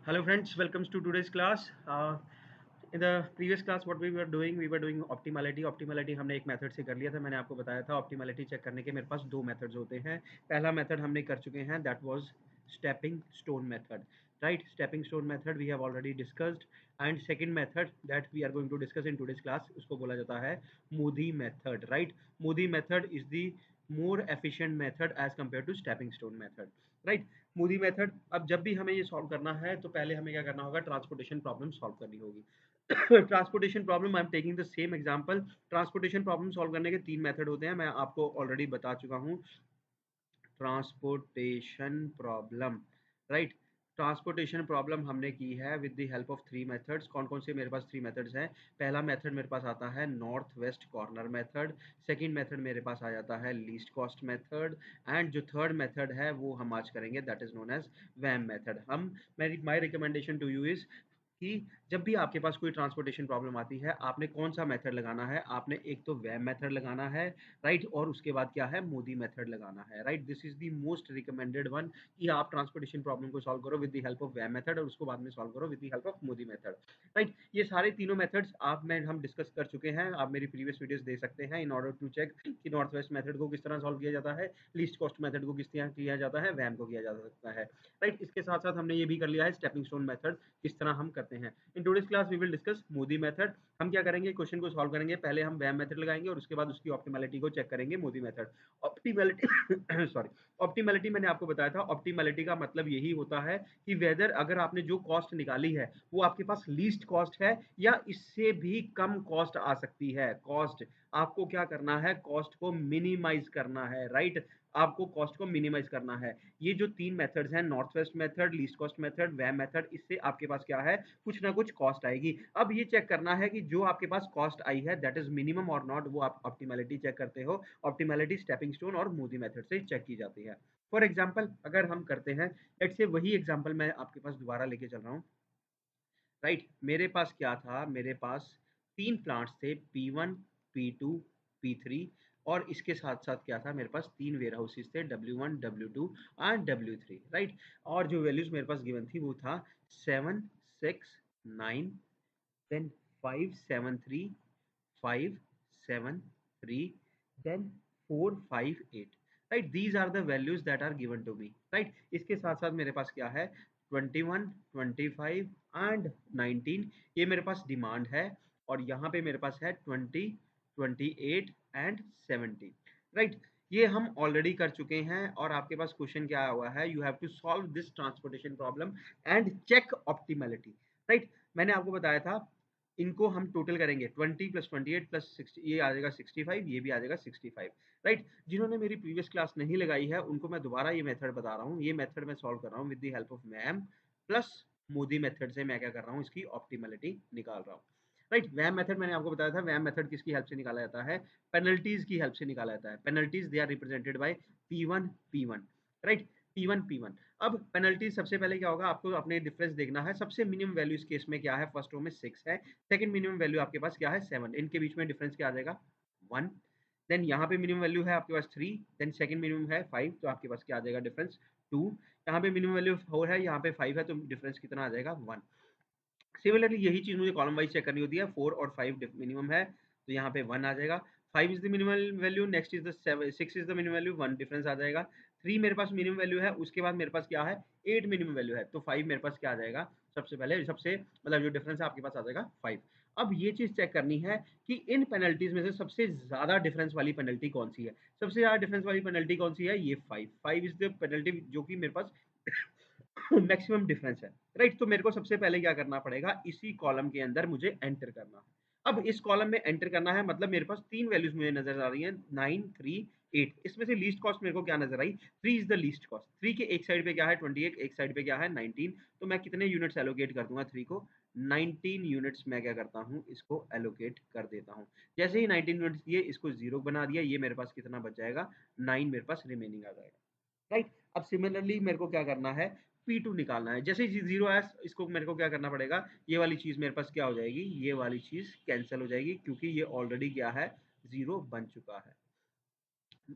Hello friends, welcome to today's class. In the previous class what we were doing optimality. Optimality हमने एक method से कर लिया था. मैंने आपको बताया था optimality चेक करने के मेरे पास दो मेथड्स होते हैं. पहला मेथड हमने कर चुके हैं, that was stepping stone method, right? Stepping stone method we have already discussed, and second method that we are going to discuss in today's class उसको बोला जाता है Moody method, right? Moody method is the more efficient method as compared to stepping stone method, right? Moody method. अब जब भी हमें ये solve करना है तो पहले हमें क्या करना होगा, ट्रांसपोर्टेशन प्रॉब्लम सॉल्व करनी होगी. Transportation problem, I am taking the same example. Transportation problem solve करने के तीन मेथड होते हैं, मैं आपको ऑलरेडी बता चुका हूँ. Transportation problem, right? Transportation problem हमने की है with the help of three methods. कौन कौन से मेरे पास थ्री मेथड्स हैं? पहला मेथड मेरे पास आता है north west corner method. Second method मेरे पास आ जाता है लीस्ट कॉस्ट मेथड. एंड जो थर्ड मेथड है वो हम आज करेंगे, that is known as VAM method. हम मेरी my recommendation to you is कि जब भी आपके पास कोई ट्रांसपोर्टेशन प्रॉब्लम आती है, आपने कौन सा मेथड लगाना है? आपने एक तो वैम मेथड लगाना है, राइट? और उसके बाद क्या है? मोदी मेथड लगाना है, right? This is the most recommended one कि आप ट्रांसपोर्टेशन प्रॉब्लम को सॉल्व करो with the help of VAM method और उसको बाद में सॉल्व करो with the help of MODI method, right? ये सारे तीनों मेथड्स आप में हम डिस्कस कर चुके हैं. आप मेरी प्रीवियस वीडियोस देख सकते हैं इन ऑर्डर टू चेक कि नॉर्थ वेस्ट मेथड को किस तरह सॉल्व किया जाता है, लीस्ट कॉस्ट मेथड को किस तरह किया जाता है, वैम को किया जा सकता है, राइट? इसके साथ साथ हमने ये भी कर लिया है स्टेपिंग स्टोन मेथड किस तरह हम करते हैं. In today's class we will discuss MODI method. हम क्या करेंगे, क्वेश्चन को सॉल्व करेंगे. पहले हम वैम मेथड लगाएंगे और उसके बाद उसकी ऑप्टिमैलिटी को चेक करेंगे Modi method. Optimality sorry, optimality मैंने आपको बताया था. ऑप्टिमैलिटी का मतलब यही होता है कि वेदर अगर आपने जो कॉस्ट निकाली है वो आपके पास लीस्ट कॉस्ट है या इससे भी कम कॉस्ट आ सकती है. कॉस्ट आपको क्या करना है, कॉस्ट को मिनिमाइज करना है, राइट? आपको कॉस्ट को मिनिमाइज करना है. ये जो तीन मेथड्स हैं, north west method, least cost method, VAM method, इससे आपके पास क्या है, कुछ ना कुछ कॉस्ट आएगी. अब ये चेक करना है कि जो आपके पास कॉस्ट आई है दैट इज मिनिमम और नॉट, वो आप ऑप्टिमैलिटी चेक करते हो. ऑप्टिमैलिटी स्टेपिंग स्टोन और मोदी मेथड से चेक की जाती है. फॉर एग्जाम्पल अगर हम करते हैं, लेट्स से वही एग्जाम्पल मैं आपके पास दोबारा लेके चल रहा हूँ, राइट? मेरे पास क्या था, मेरे पास तीन प्लांट्स थे, P1, P2, P3. और इसके साथ साथ क्या था, मेरे पास तीन वेयर हाउसेज थे, W1, W2 and W3, right? और जो वैल्यूज मेरे पास गिवन थी वो था 7, 6, 9, then 5, 7, 3, 5, 7, 3, then 4, 5, 8, right? These are the values that are given to me, right? इसके साथ साथ मेरे पास क्या है, 21, 25 एंड 19 ये मेरे पास डिमांड है. और यहाँ पे मेरे पास है 20, 28 एंड 70, राइट? ये हम ऑलरेडी कर चुके हैं और आपके पास क्वेश्चन क्या आया हुआ है, you have to solve this transportation problem and check optimality, right? मैंने आपको बताया था इनको हम टोटल करेंगे, 20 प्लस 28 प्लस 60, ये आ जाएगा 65, ये भी आ जाएगा 65, राइट? जिन्होंने मेरी प्रीवियस क्लास नहीं लगाई है उनको मैं दोबारा ये मेथड बता रहा हूँ. ये मेथड मैं सॉल्व कर रहा हूँ with the help of ma'am plus Modi method से. मैं क्या कर रहा हूँ, इसकी ऑप्टिमैलिटी निकाल रहा हूँ, राइट? वैम मेथड मैंने आपको बताया था. वैम मेथड किसकी हेल्प से निकाला जाता है? पेनल्टीज की हेल्प से निकाला जाता है. Penalties they are represented by P1, P1, right? P1, P1. अब पेनल्टी सबसे पहले क्या होगा, आपको अपने डिफरेंस देखना है. सबसे मिनिमम वैल्यू इस केस में क्या है, फर्स्ट रो में 6 है, सेकंड मिनिमम वैल्यू आपके पास क्या है, 7. इनके बीच में डिफरेंस क्या आ जाएगा, 1. देन यहाँ पे मिनिमम वैल्यू है आपके पास 3, देन सेकंड मिनिमम है 5, तो आपके पास क्या आ जाएगा डिफरेंस, 2. यहाँ पे मिनिमम वैल्यू 4 है, यहाँ पे 5 है, तो डिफरेंस कितना आ जाएगा, 1. सिमिलरली यही चीज मुझे कॉलम वाइज चेक करनी होती है. 4 और 5 मिनिमम है तो यहाँ पे 1 आ जाएगा. 5 is the minimum value, next is the 6 is the minimum value, 1 difference आ जाएगा. 3 मेरे पास मिनिमम वैल्यू है, उसके बाद मेरे पास क्या है, 8 मिनिमम वैल्यू है, तो 5 मेरे पास क्या आ जाएगा, सबसे पहले सबसे मतलब जो डिफरेंस है आपके पास आ जाएगा 5. अब ये चीज चेक करनी है कि इन पेनल्टीज में से सबसे ज्यादा डिफरेंस वाली पेनल्टी कौन सी है. सबसे ज्यादा डिफरेंस वाली पेनल्टी कौन सी है, ये 5. 5 इज द पेनल्टी जो कि मेरे पास मैक्सिमम डिफरेंस है, राइट? तो मेरे को सबसे पहले क्या करना पड़ेगा, इसी कॉलम के अंदर मुझे एंटर करना है. अब इस कॉलम में एंटर करना है मतलब मेरे पास तीन वैल्यूज मुझे नजर आ रही हैं, 9, 3, 8. इसमें से लीस्ट कॉस्ट मेरे को क्या नजर आई, 3 इज द लीस्ट कॉस्ट. 3 के एक साइड पे क्या है 28, एक साइड पे क्या है 19, तो मैं कितने यूनिट्स एलोकेट कर दूंगा 3 को, 19 यूनिट्स मैं क्या करता हूँ, इसको एलोकेट कर देता हूँ. जैसे ही 19 यूनिट्स दिए, इसको जीरो बना दिया, ये मेरे पास कितना बच जाएगा, 9 मेरे पास रिमेनिंग आ जाएगा, राइट? अब सिमिलरली मेरे को क्या करना है, P2 निकालना है. जैसे ही जीरो है, इसको मेरे को क्या करना पड़ेगा, ये वाली चीज मेरे पास क्या हो जाएगी, ये वाली चीज कैंसिल हो जाएगी क्योंकि ये ऑलरेडी क्या है, जीरो बन चुका है,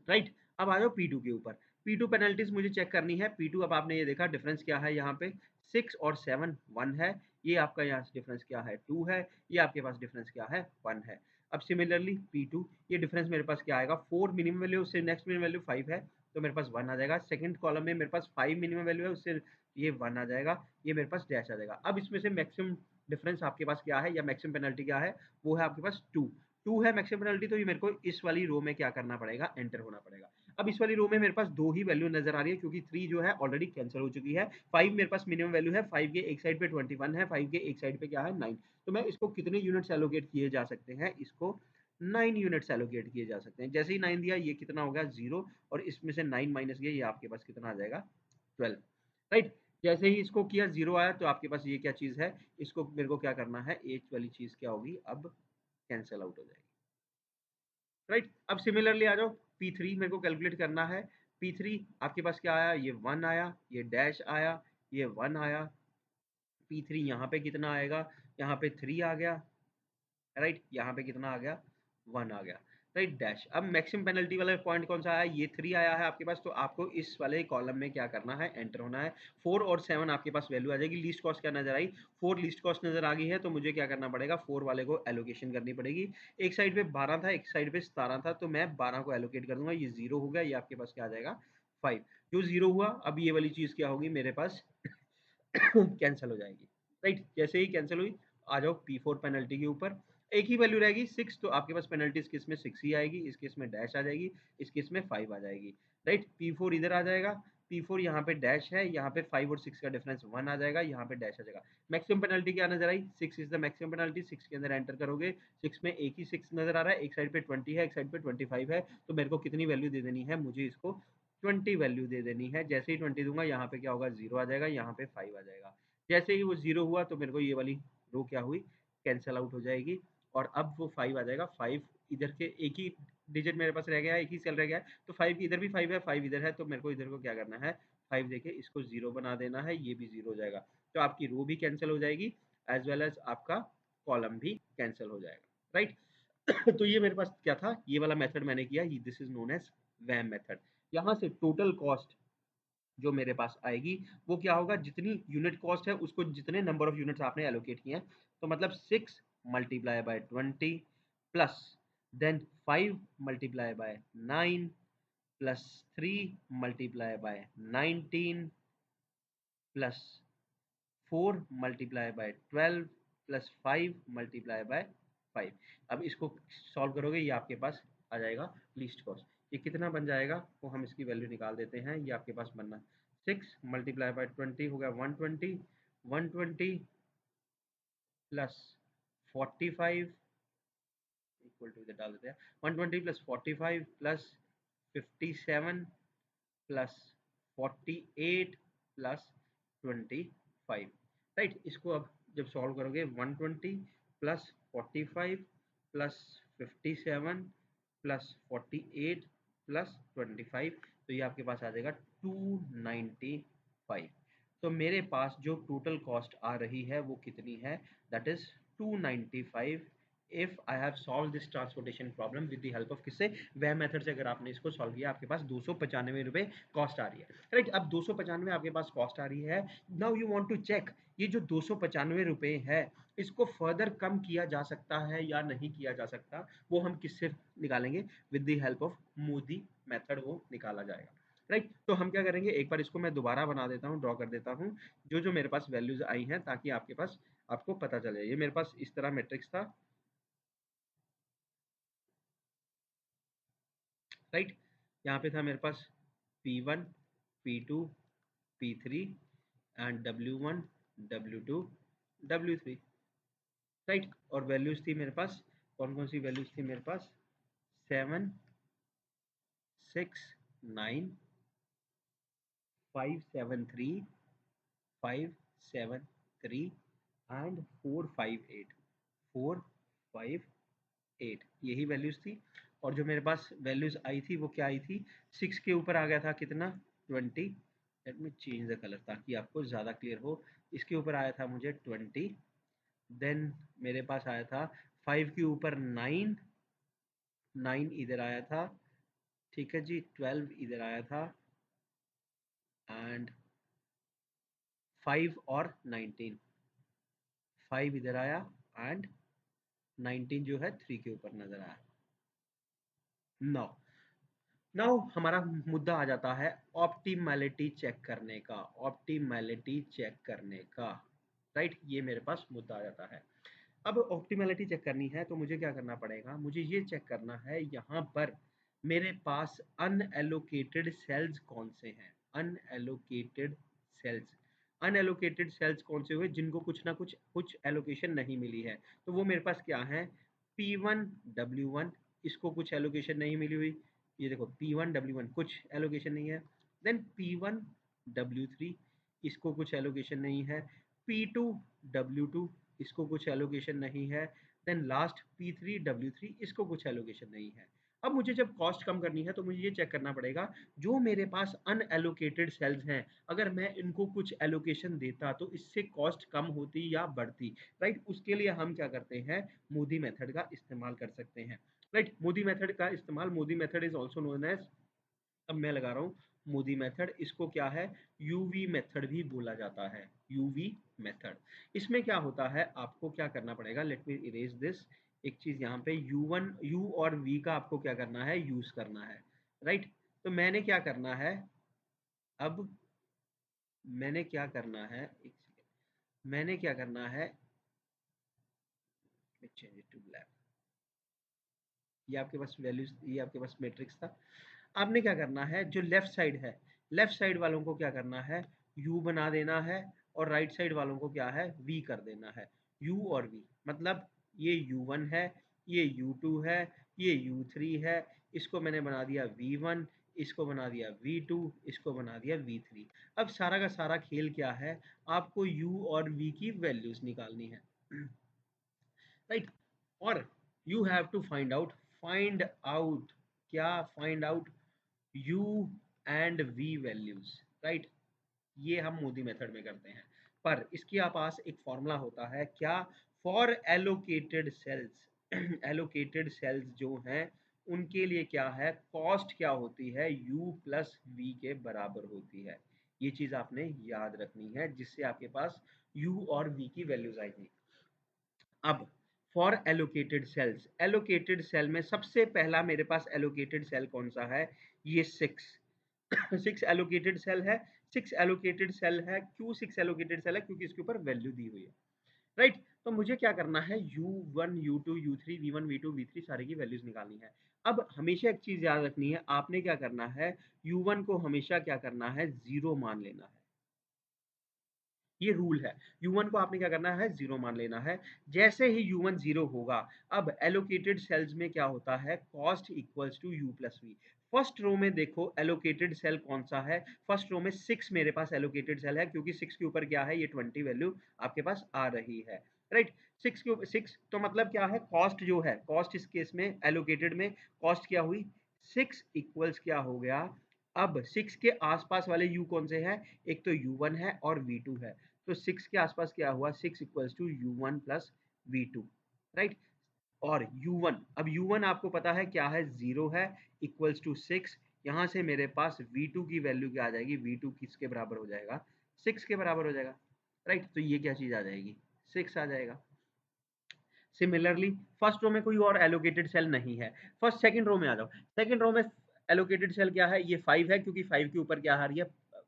राइट? अब आ जाओ P2 के ऊपर. P2 पेनल्टीज मुझे चेक करनी है। P2 अब आपने ये देखा डिफरेंस क्या है यहाँ पे 6 और 7 1 है। ये आपका यहाँ से डिफरेंस क्या है 2 है। ये आपके पास डिफरेंस क्या है 1 है। अब सिमिलरली P2 ये डिफरेंस मेरे पास क्या आएगा 4 मिनिमम वैल्यू उससे नेक्स्ट मिनिमम वैल्यू 5 है तो मेरे पास 1 आ जाएगा। सेकंड कॉलम में मेरे पास 5 मिनिमम वैल्यू है उससे ये 1 आ जाएगा। ये मेरे पास डैश आ जाएगा। अब इसमें से मैक्सिमम डिफरेंस आपके पास क्या है या मैक्सिमम पेनल्टी क्या है वो है आपके पास 2 है मैक्सिमम पेनल्टी। तो ये मेरे को इस वाली रो में क्या करना पड़ेगा एंटर होना पड़ेगा। अब इस वाली रो में मेरे पास 2 ही वैल्यू नजर आ रही है क्योंकि 3 जो है ऑलरेडी कैंसिल हो चुकी है। 5 मेरे पास मिनिमम वैल्यू है। 5 के एक साइड पे 21 है। 5 के एक साइड पे क्या है 9। तो मैं इसको कितने यूनिट्स एलोकेट किए जा सकते हैं इसको 9 यूनिट्स एलोकेट किए जा सकते हैं। जैसे ही 9 दिया ये कितना हो गया 0 और इसमें से 9 माइनस किया ये आपके पास कितना आ जाएगा 12 राइट। जैसे ही इसको किया 0 आया तो आपके पास ये क्या चीज है इसको मेरे को क्या करना है एक वाली चीज क्या होगी अब कैंसिल आउट हो जाएगी राइट। अब सिमिलरली आ जाओ P3 मेरे को कैलकुलेट करना है। P3 आपके पास क्या आया ये 1 आया ये डैश आया ये 1 आया। P3 यहाँ पे कितना आएगा यहाँ पे 3 आ गया राइट। यहाँ पे कितना आ गया 1 आ गया राइट डैश। अब मैक्सिमम पेनल्टी वाला पॉइंट कौन सा आया ये 3 आया है आपके पास तो आपको इस वाले कॉलम में क्या करना है एंटर होना है। 4 और 7 आपके पास वैल्यू आ जाएगी। लीस्ट कॉस्ट क्या नजर आई 4 लीस्ट कॉस्ट नजर आ गई है तो मुझे क्या करना पड़ेगा 4 वाले को एलोकेशन करनी पड़ेगी। एक साइड पे 12 था एक साइड पे 17 था तो मैं 12 को एलोकेट कर दूंगा। ये 0 हो गया ये आपके पास क्या आ जाएगा 5 जो 0 हुआ। अब ये वाली चीज क्या होगी मेरे पास कैंसिल हो जाएगी राइट। जैसे ही कैंसिल हुई आ जाओ P4 पेनल्टी के ऊपर एक ही वैल्यू रहेगी 6 तो आपके पास पेनल्टी इस केस में 6 ही आएगी इस केस में डैश आ जाएगी इस केस में 5 आ जाएगी राइट। P4 इधर आ जाएगा P4 यहाँ पे डैश है यहाँ पे 5 और 6 का डिफरेंस 1 आ जाएगा यहाँ पे डैश आ जाएगा। मैक्सिमम पेनल्टी क्या नजर आई 6 इज द मैक्सिमम पेनल्टी 6 के अंदर एंटर करोगे 6 में एक ही 6 नजर आ रहा है एक साइड पे 20 है एक साइड पे 25 है तो मेरे को कितनी वैल्यू दे देनी है मुझे इसको 20 वैल्यू दे देनी है। जैसे ही 20 दूंगा यहाँ पे क्या होगा 0 आ जाएगा यहाँ पे 5 आ जाएगा। जैसे ही वो 0 हुआ तो मेरे को ये वाली रो क्या हुई कैंसिल आउट हो जाएगी और अब वो 5 आ जाएगा। 5 इधर के एक ही डिजिट मेरे पास रह गया है एक ही सेल रह गया है तो 5 इधर भी 5 है 5 इधर है तो मेरे को इधर को क्या करना है 5 देके इसको 0 बना देना है ये भी 0 हो जाएगा। तो आपकी रो भी कैंसिल हो जाएगी एज वेल एज आपका कॉलम भी कैंसिल हो जाएगा राइट। तो ये मेरे पास क्या था ये वाला मेथड मैंने किया this is known as VAM method. यहाँ से टोटल कॉस्ट जो मेरे पास आएगी वो क्या होगा जितनी यूनिट कॉस्ट है उसको जितने नंबर ऑफ यूनिट्स आपने एलोकेट किए हैं तो मतलब 6 multiply by 20 plus then 5 multiply by 9 plus 3 multiply by 19 plus 4 multiply by 12 plus 5 multiply by 5। अब इसको सॉल्व करोगे ये आपके पास आ जाएगा लीस्ट कॉस्ट। ये कितना बन जाएगा वो हम इसकी वैल्यू निकाल देते हैं। ये आपके पास बनना 6 मल्टीप्लाई बाय 20 हो गया 120 120 प्लस 45 इक्वल टू इधर डाल देते हैं 120 plus 45 plus 57 plus 48 plus 25 right. इसको अब जब सॉल्व करोगे 120 प्लस 45 प्लस 57 प्लस 48 प्लस 25 तो ये आपके पास आ जाएगा 295। तो मेरे पास जो टोटल कॉस्ट आ रही है वो कितनी है that is 295 if I have solve this transportation problem with the help of किससे वह मेथड से अगर आपने इसको सॉल्व किया आपके पास 295 रुपए कॉस्ट आ रही है राइट। अब 295 आपके पास कॉस्ट आ रही है। Now you want to check ये जो 295 रुपए है इसको फर्दर कम किया जा सकता है या नहीं किया जा सकता वो हम किससे निकालेंगे with the help of MODI method वो निकाला जाएगा राइट। तो हम क्या करेंगे एक बार इसको मैं दोबारा बना देता हूँ ड्रॉ कर देता हूँ जो मेरे पास वैल्यूज आई हैं ताकि आपके पास आपको पता चले। ये मेरे पास इस तरह मैट्रिक्स था राइट। यहाँ पे था मेरे पास P1 P2 P3 and W1 W2 W3 right. और वैल्यूज थी मेरे पास कौन कौन सी वैल्यूज थी मेरे पास 7 6 9 573 573 एंड 458 458 यही वैल्यूज थी। और जो मेरे पास वैल्यूज आई थी वो क्या आई थी 6 के ऊपर आ गया था कितना 20। Let me change the colour ताकि आपको ज़्यादा क्लियर हो। इसके ऊपर आया था मुझे 20 देन मेरे पास आया था 5 के ऊपर 9 9 इधर आया था ठीक है जी 12 इधर आया था एंड 5 और 19, 5 इधर आया एंड 19 जो है 3 के ऊपर नजर आया। नाउ नाउ हमारा मुद्दा आ जाता है ऑप्टिमैलिटी चेक करने का, ऑप्टिमैलिटी चेक करने का, राइट। ये मेरे पास मुद्दा आ जाता है। अब ऑप्टिमैलिटी चेक करनी है तो मुझे क्या करना पड़ेगा, मुझे ये चेक करना है यहाँ पर मेरे पास अनएलोकेटेड सेल्स कौन से हैं, अनएलोकेटेड सेल्स। अनएलोकेटेड सेल्स कौन से हुए, जिनको कुछ ना कुछ एलोकेशन नहीं मिली है। तो वो मेरे पास क्या है, P1 W1, इसको कुछ एलोकेशन नहीं मिली हुई, ये देखो P1 W1 कुछ एलोकेशन नहीं है। देन P1 W3, इसको कुछ एलोकेशन नहीं है। P2 W2, इसको कुछ एलोकेशन नहीं है। देन लास्ट P3 W3, इसको कुछ एलोकेशन नहीं है। अब मुझे जब कॉस्ट कम करनी है तो मुझे ये चेक करना पड़ेगा जो मेरे पास अनएलोकेटेड सेल्स हैं, अगर मैं इनको कुछ एलोकेशन देता तो इससे कॉस्ट कम होती या बढ़ती, राइट। उसके लिए हम क्या करते हैं, मोदी मेथड का इस्तेमाल कर सकते हैं, राइट। मोदी मेथड का इस्तेमाल, MODI method is also known as, अब मैं लगा रहा हूँ मोदी मेथड, इसको क्या है, यूवी मेथड भी बोला जाता है, यूवी मेथड। इसमें क्या होता है, आपको क्या करना पड़ेगा, लेट मी इरेज दिस, एक चीज यहाँ पे U1 U और V का आपको क्या करना है, यूज करना है, राइट। तो मैंने क्या करना है, अब मैंने क्या करना है, एक सेकेंड, मैंने क्या करना है, चेंज इट टू ब्लैक, ये आपके पास वैल्यूज, ये आपके पास मैट्रिक्स था। आपने क्या करना है, जो लेफ्ट साइड है, लेफ्ट साइड वालों को क्या करना है, u बना देना है, और राइट साइड वालों को क्या है, v कर देना है। u और v मतलब ये u1 है, ये u2 है, ये u3 है, इसको मैंने बना दिया v1, इसको बना दिया v2, इसको बना दिया v3। अब सारा का सारा खेल क्या है, आपको u और v की वैल्यूज निकालनी है, राइट। और you have to find out क्या, find out u and v values, right. ये हम मोदी मेथड में करते हैं, पर इसके पास एक फॉर्मूला होता है क्या, for allocated cells, allocated cells जो हैं उनके लिए क्या है, कॉस्ट क्या होती है, u प्लस v के बराबर होती है। ये चीज आपने याद रखनी है, जिससे आपके पास u और v की वैल्यूज आएंगी। अब for allocated cells, allocated cell में सबसे पहला मेरे पास एलोकेटेड सेल कौन सा है, ये 6, 6 एलोकेटेड सेल है। 6 एलोकेटेड सेल है, क्यों 6 एलोकेटेड सेल है, क्योंकि इसके ऊपर वैल्यू दी हुई है, राइट। तो मुझे क्या करना है, u1 u2 u3 v1 v2 v3 सारे की वैल्यूज निकालनी है। अब हमेशा एक चीज याद रखनी है, आपने क्या करना है, u1 को हमेशा क्या करना है, जीरो मान लेना है, ये रूल है। u1 को आपने क्या करना है, जीरो मान लेना है। जैसे ही u1 जीरो होगा, अब एलोकेटेड सेल्स में क्या होता है, cost equals to u plus V. First row में देखो एलोकेटेड सेल कौन सा है, फर्स्ट रो में 6 मेरे पास एलोकेटेड सेल है, क्योंकि 6 के ऊपर क्या है, ये 20 वैल्यू आपके पास आ रही है, राइट। 6 के ऊपर 6 तो मतलब क्या है, कॉस्ट जो है, कॉस्ट इस केस में एलोकेटेड में कॉस्ट क्या हुई, 6 इक्वल्स क्या हो गया, अब 6 के आसपास वाले u कौन से हैं, एक तो u1 है और v2 है। तो 6 के आसपास क्या हुआ, 6 equals to u1 plus v2, right. और u1, अब u1 आपको पता है क्या है, जीरो है, इक्वल्स टू 6। यहाँ से मेरे पास v2 की वैल्यू क्या आ जाएगी, v2 किसके बराबर हो जाएगा, 6 के बराबर हो जाएगा, राइट। तो ये क्या चीज आ जाएगी, 6 आ जाएगा। सिमिलरली फर्स्ट रो में कोई और एलोकेटेड सेल नहीं है, फर्स्ट सेकंड रो में आ जाओ, सेकंड रो में एलोकेटेड सेल क्या है, ये 5 है, क्योंकि 5 के ऊपर क्या आ रही है,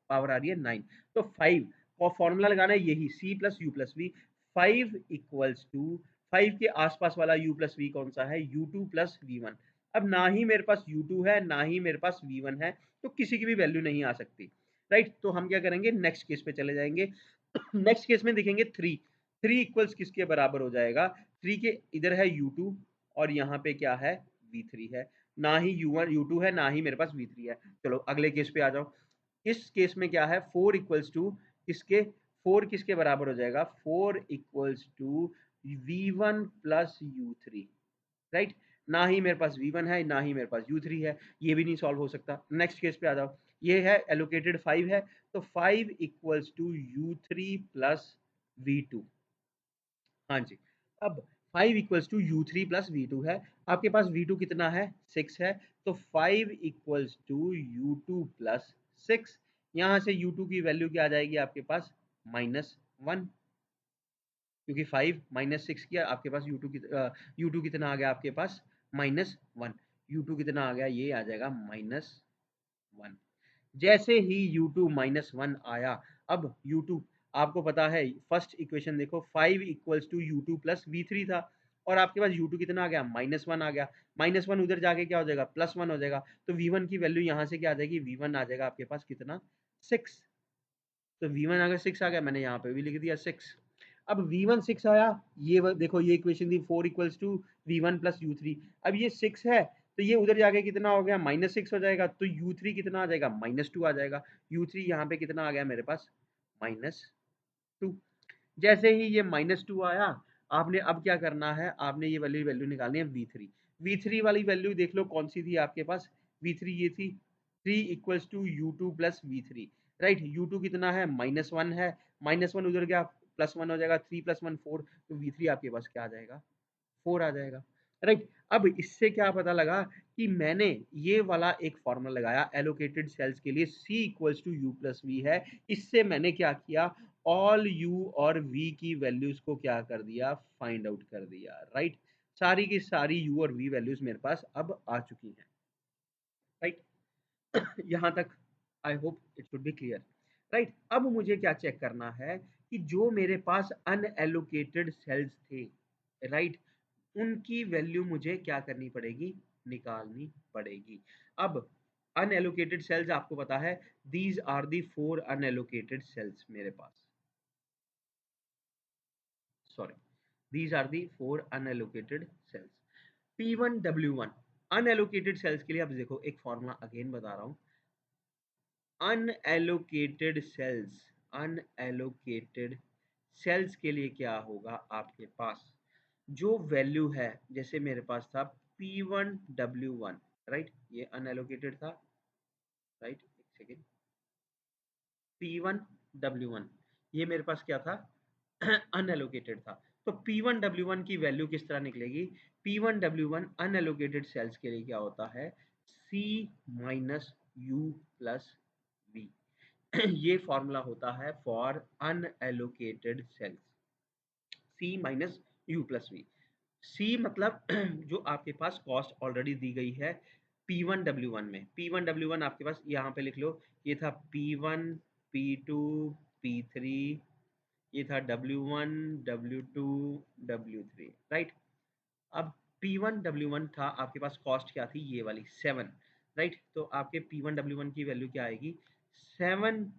पावर आ रही है 9। तो 5 और फॉर्मूला लगाना है यही, c plus U plus V. 5 equals to 5 के आसपास वाला u प्लस वी कौन सा है, u2 प्लस v1। अब ना ही मेरे पास u2 है, ना ही मेरे पास v1 है, तो किसी की भी वैल्यू नहीं आ सकती, राइट। तो हम क्या करेंगे, नेक्स्ट केस पे चले जाएंगे। नेक्स्ट केस में देखेंगे 3, 3 इक्वल्स किसके बराबर हो जाएगा, 3 के इधर है u2 और यहाँ पे क्या है, v3 है, ना ही u1 u2 है, ना ही मेरे पास v3 है। चलो अगले केस पे आ जाओ। इस केस में क्या है, 4 इक्वल्स टू इसके, 4 किसके बराबर हो जाएगा, 4 equals to v1 plus u3, right. ना ही मेरे पास v1 है, ना ही मेरे पास u3 है, ये भी नहीं सॉल्व हो सकता। नेक्स्ट केस पे आ जाओ, ये है एलोकेटेड 5 है, तो 5 equals to u3 plus v2, हाँ जी। अब 5 equals to u3 plus v2 है, आपके पास v2 कितना है, 6 है, तो 5 इक्वल्स टू u2 प्लस 6। यहाँ से U2 की वैल्यू क्या आ जाएगी आपके पास -1, क्योंकि 5 -6 किया आपके पास U2 कितना आ गया आपके पास -1। U2 कितना आ गया, ये आ जाएगा -1। जैसे ही U2 -1 आया, अब U2 आपको पता है फर्स्ट इक्वेशन देखो 5 equals to U2 plus V3 था, और आपके पास U2 कितना आ गया -1 आ गया। -1 उधर जाके क्या हो जाएगा +1 हो जाएगा, तो V1 की वैल्यू यहाँ से क्या आ जाएगी, V1 आ जाएगा आपके पास कितना 6। तो V1 अगर 6 आ गया, मैंने यहाँ पे भी लिख दिया 6। अब V1 6 आया, ये देखो ये इक्वेशन थी 4 equals to V1 plus U3। अब ये 6 है तो ये उधर जाके कितना हो गया -6 हो जाएगा, तो U3 कितना आ जाएगा -2 आ जाएगा। U3 यहाँ पे कितना आ गया मेरे पास -2। जैसे ही ये -2 आया, आपने अब क्या करना है, आपने ये वाली वैल्यू निकालनी है V3। V3 वाली वैल्यू देख लो कौन सी थी आपके पास, V3 ये थी 3 equals to U2 plus V3, right. U2 कितना है -1 है, -1 उधर गया +1 हो जाएगा, 3 + 1 4, तो V3 आपके पास क्या आ जाएगा 4 आ जाएगा, राइट। अब इससे क्या पता लगा कि मैंने ये वाला एक फॉर्मूला लगाया एलोकेटेड सेल्स के लिए, C equals to U plus V है। इससे मैंने क्या किया, ऑल U और V की वैल्यूज को क्या कर दिया, फाइंड आउट कर दिया, राइट। सारी की सारी U और V वैल्यूज मेरे पास अब आ चुकी हैं, राइट। यहाँ तक I hope it should be clear, right. अब मुझे क्या चेक करना है कि जो मेरे पास अनएलोकेटेड सेल्स थे, राइट, उनकी वैल्यू मुझे क्या करनी पड़ेगी, निकालनी पड़ेगी। अब अनएलोकेटेड सेल्स आपको पता है, these are the 4 unallocated cells मेरे पास, sorry, these are the 4 unallocated cells. P1W1 unallocated cells के लिए अब देखो एक फॉर्मूला अगेन बता रहा हूं, अनएलोकेटेड सेल्स, अनएलोकेटेड सेल्स के लिए क्या होगा आपके पास, जो वैल्यू है, जैसे मेरे पास था P1W1, राइट, ये अनएलोकेटेड था, राइट, एक सेकेंड, P1W1 ये मेरे पास क्या था अनएलोकेटेड था। तो P1W1 की वैल्यू किस तरह निकलेगी, P1W1 अनएलोकेटेड सेल्स के लिए क्या होता है, C minus U plus V। ये फॉर्मूला होता है for unallocated cells, C minus U plus V। C मतलब जो आपके पास कॉस्ट ऑलरेडी दी गई है P1W1 में, P1W1 आपके पास यहाँ पे लिख लो, ये था P1 P2 P3, ये था W1 W2 W3, राइट। अब P1W1 था आपके पास, कॉस्ट क्या थी ये वाली 7, राइट। तो आपके P1W1 की वैल्यू क्या आएगी 7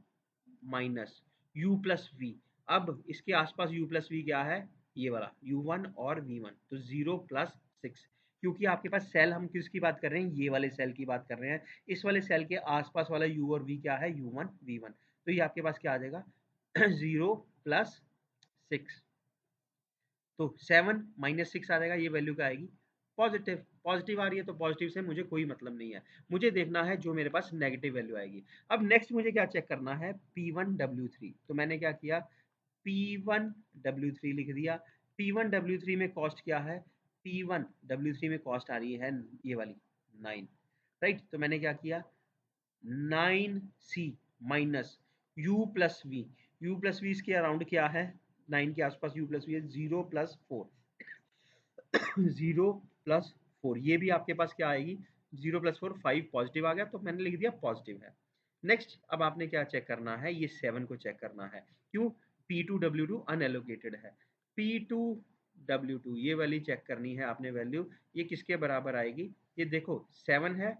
माइनस U प्लस V। अब इसके आसपास U प्लस V क्या है, ये वाला U1 और V1, तो 0 प्लस 6, क्योंकि आपके पास सेल हम किसकी बात कर रहे हैं, ये वाले सेल की बात कर रहे हैं। इस वाले सेल के आसपास वाला U और V क्या है, U1 V1, तो ये आपके पास क्या आ जाएगा 0 प्लस 6, तो 7 माइनस 6 आ जाएगा, ये वैल्यू क्या आएगी पॉजिटिव। पॉजिटिव आ रही है तो पॉजिटिव से मुझे कोई मतलब नहीं है, मुझे देखना है जो मेरे पास नेगेटिव वैल्यू आएगी। अब नेक्स्ट मुझे क्या चेक करना है, P1W3, तो मैंने क्या किया, P1W3 लिख दिया। P1W3 में कॉस्ट क्या है, P1W3 में कॉस्ट आ रही है ये वाली 9, राइट। तो मैंने क्या किया 9C minus U plus V, U plus V इसके अराउंड क्या है 9 के आसपास U प्लस V है 0 प्लस 4, 0 प्लस 4, ये भी आपके पास क्या आएगी 0 प्लस 4, 5 पॉजिटिव आ गया, तो मैंने लिख दिया पॉजिटिव है। नेक्स्ट अब आपने क्या चेक करना है, ये 7 को चेक करना है, क्यों, P2W2 अनएलोकेटेड है, P2W2 ये वाली चेक करनी है आपने वैल्यू, ये किसके बराबर आएगी, ये देखो 7 है,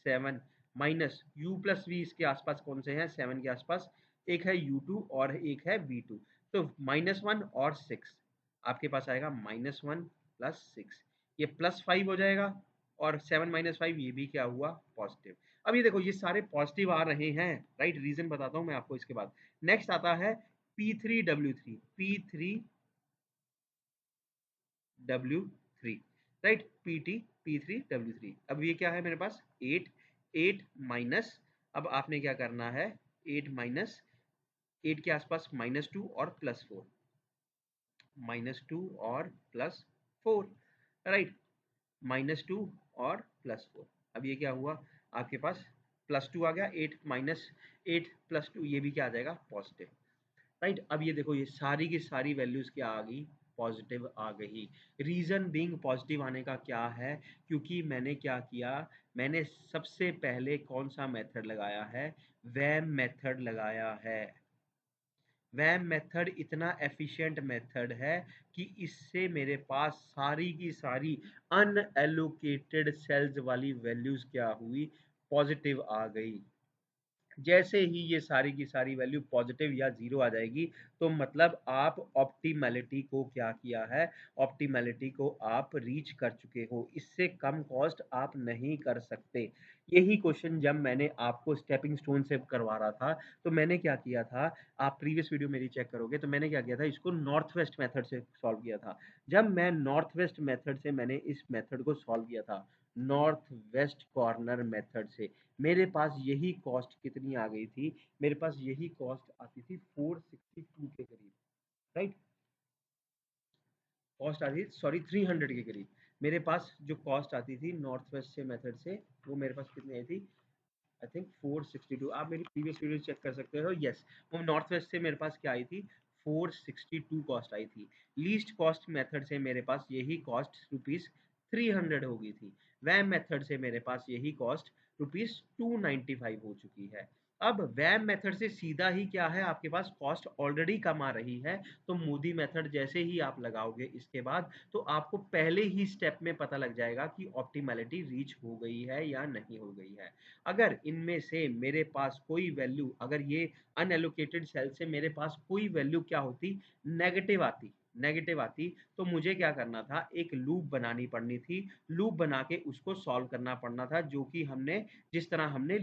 7 माइनस U प्लस V इसके आसपास कौन से हैं 7 के आसपास, एक है U2 और एक है V2, तो -1 और 6 आपके पास आएगा -1 प्लस 6, ये +5 हो जाएगा, और 7 माइनस 5 ये भी क्या हुआ पॉजिटिव। अब ये देखो ये सारे पॉजिटिव आ रहे हैं, राइट, रीजन बताता हूँ मैं आपको इसके बाद। नेक्स्ट आता है P3W3, P3W3, राइट, P3W3, अब ये क्या है मेरे पास 8, 8 माइनस, अब आपने क्या करना है 8 माइनस 8 के आसपास -2 और +4, -2 और +4, राइट, -2 और +4, अब ये क्या हुआ आपके पास +2 आ गया, 8 माइनस 8 प्लस 2 ये भी क्या आ जाएगा पॉजिटिव, राइट। अब ये देखो ये सारी की सारी वैल्यूज क्या आ गई, पॉजिटिव आ गई। रीजन बीइंग पॉजिटिव आने का क्या है, क्योंकि मैंने क्या किया, मैंने सबसे पहले कौन सा मेथड लगाया है, वैम मेथड लगाया है। वैम मेथड इतना एफिशिएंट मेथड है कि इससे मेरे पास सारी की सारी अनएलोकेटेड सेल्स वाली वैल्यूज क्या हुई, पॉजिटिव आ गई। जैसे ही ये सारी की सारी वैल्यू पॉजिटिव या जीरो आ जाएगी तो मतलब आप ऑप्टिमैलिटी को क्या किया है, ऑप्टिमैलिटी को आप रीच कर चुके हो, इससे कम कॉस्ट आप नहीं कर सकते। यही क्वेश्चन जब मैंने आपको स्टेपिंग स्टोन से करवा रहा था तो मैंने क्या किया था, आप प्रीवियस वीडियो मेरी चेक करोगे तो मैंने क्या किया था, इसको नॉर्थ वेस्ट मेथड से सॉल्व किया था। जब मैं नॉर्थ वेस्ट मेथड से मैंने इस मेथड को सॉल्व किया था, नॉर्थ वेस्ट कॉर्नर मेथड से, मेरे पास यही कॉस्ट कितनी आ गई थी, मेरे पास यही कॉस्ट आती थी 462 के करीब, राइट। कॉस्ट आती थी, सॉरी 300 के करीब। मेरे पास जो कॉस्ट आती थी नॉर्थ वेस्ट से मेथड से, वो मेरे पास कितनी आई थी, आई थिंक 462। आप मेरी प्रीवियस वीडियो चेक कर सकते हो, यस। वो नॉर्थ वेस्ट से मेरे पास क्या आई थी, 462 कॉस्ट आई थी। लीस्ट कॉस्ट मेथड से मेरे पास यही कॉस्ट रुपीज 300 हो गई थी। वैम मेथड से मेरे पास यही कॉस्ट रुपीज 295 हो चुकी है। अब वैम मेथड से सीधा ही क्या है, आपके पास कॉस्ट ऑलरेडी कम आ रही है, तो मोदी मेथड जैसे ही आप लगाओगे इसके बाद, तो आपको पहले ही स्टेप में पता लग जाएगा कि ऑप्टिमैलिटी रीच हो गई है या नहीं हो गई है। अगर इनमें से मेरे पास कोई वैल्यू, अगर ये अनएलोकेटेड सेल से मेरे पास कोई वैल्यू क्या होती, नेगेटिव आती, नेगेटिव आती, तो मुझे क्या करना था, एक लूप बनानी पड़नी थी, लूप बना के उसको सॉल्व करना पड़ना था, जो कि हमने जिस तरह हमने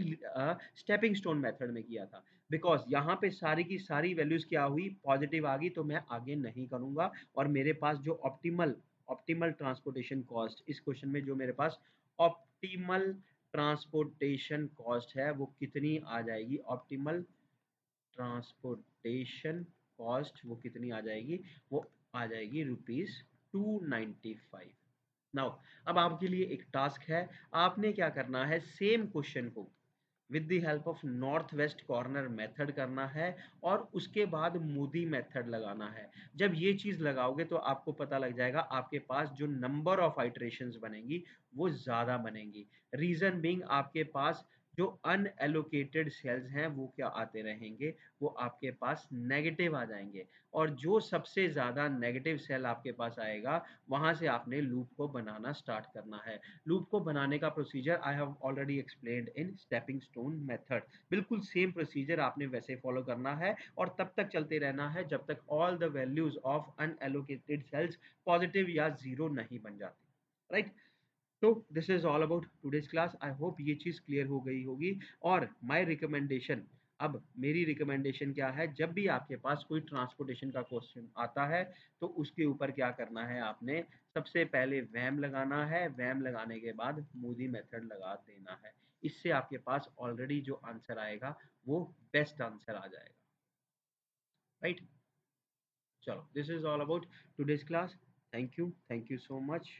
स्टेपिंग स्टोन मेथड में किया था। बिकॉज यहाँ पे सारी की सारी वैल्यूज क्या हुई, पॉजिटिव आ गई, तो मैं आगे नहीं करूंगा। और मेरे पास जो ऑप्टिमल ऑप्टिमल ट्रांसपोर्टेशन कॉस्ट, इस क्वेश्चन में जो मेरे पास ऑप्टिमल ट्रांसपोर्टेशन कॉस्ट है वो कितनी आ जाएगी, ऑप्टिमल ट्रांसपोर्टेशन कॉस्ट वो कितनी आ जाएगी, वो आ जाएगी ₹295। नाउ अब आपके लिए एक टास्क है, आपने क्या करना है, सेम क्वेश्चन को with the help of north west corner method करना है और उसके बाद मोदी मेथड लगाना है। जब ये चीज लगाओगे तो आपको पता लग जाएगा, आपके पास जो नंबर ऑफ आइट्रेशंस बनेंगी वो ज्यादा बनेंगी। रीजन बीइंग आपके पास जो अनएलोकेटेड सेल्स हैं वो क्या आते रहेंगे, वो आपके पास नेगेटिव आ जाएंगे। और जो सबसे ज्यादा नेगेटिव सेल आपके पास आएगा, वहां से आपने लूप को बनाना स्टार्ट करना है। लूप को बनाने का procedure I have already explained in stepping stone method. बिल्कुल सेम प्रोसीजर आपने वैसे फॉलो करना है और तब तक चलते रहना है जब तक all the values of unallocated cells positive या जीरो नहीं बन जाती, राइट। तो this is all about today's class. I hope ये चीज़ क्लियर हो गई होगी। और माय रिकमेंडेशन, अब मेरी रिकमेंडेशन क्या है, जब भी आपके पास कोई ट्रांसपोर्टेशन का क्वेश्चन आता है तो उसके ऊपर क्या करना है, आपने सबसे पहले वैम लगाना है, वैम लगाने के बाद मूडी मेथड लगा देना है। इससे आपके पास ऑलरेडी जो आंसर आएगा वो बेस्ट आंसर आ जाएगा, राइट। चलो, this is all about today's class. Thank you so much.